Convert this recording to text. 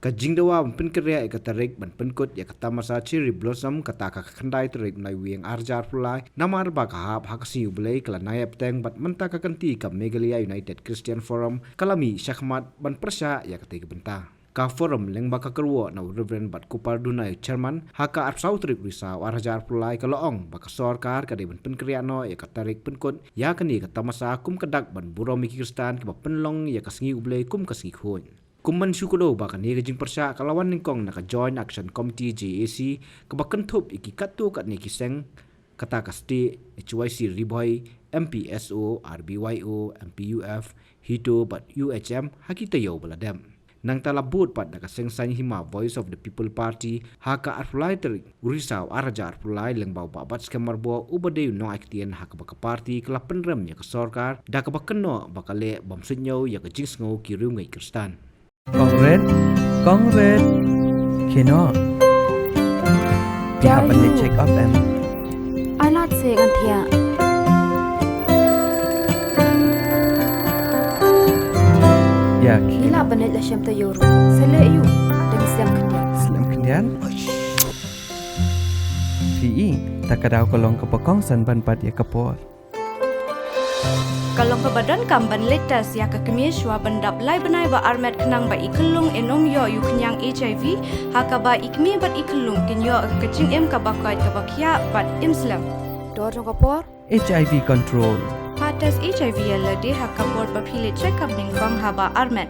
Kajing dawa pen kerja ekatarik ban penkut ya kata masa cherry blossom kata kakandai terik nai wiang arjar pulai namar bakahap hakasi ublei kala nayap teng bat menta kakanti ka Megalia United Christian Forum kalami syakmat ban persya ya ketiga benta. Ka forum leng baka kerwo na Reverend bat kupar dunai chairman haka arpsau terik risa arjar pulai kaloong baka sorkar kade ban penkerja no ya katarik penkut ya kani kata masa kum kedak ban buro mikistan ke penlong ya kasengi ublei kum kasengi khon. Kuman syukudo baka ni gajing persya kalawan ningkong naka Joint Action Committee JAC kebakan tup iki katu kat ni kiseng kata kasti HYC Riboy MPSO RBYO MPUF Hito bat UHM hakita yo baladam nang talabut pat naka sengsang hima Voice of the People Party haka arfulai terik urisau araja arfulai lengbau babat skemar bo ubade no aktien haka baka party kala penrem ya ke sorkar da kebakan bakale bamsunyo ya ke jingsngo kiru ngai kristan. Kongret, kino. Dia pandai check up em. Alat segan thia. Ya. Kila pandai la syam tayoru. Sele yu dengan Islam kendian. Islam kendian. Fi, tak ada kolong kepokong san ban pat ya kapor. Kalau ke badan kamban letas ya ke kemiswa bendap lai benai ba armet kenang ba ikelung enom yo yu kenyang HIV haka ba ikmi bat ikelung kin yo kecing em ka bakai ka bakya bat Islam. Dor jong kapor. HIV control. Patas HIV ya lade haka bor ba pile check up ning fang haba armet.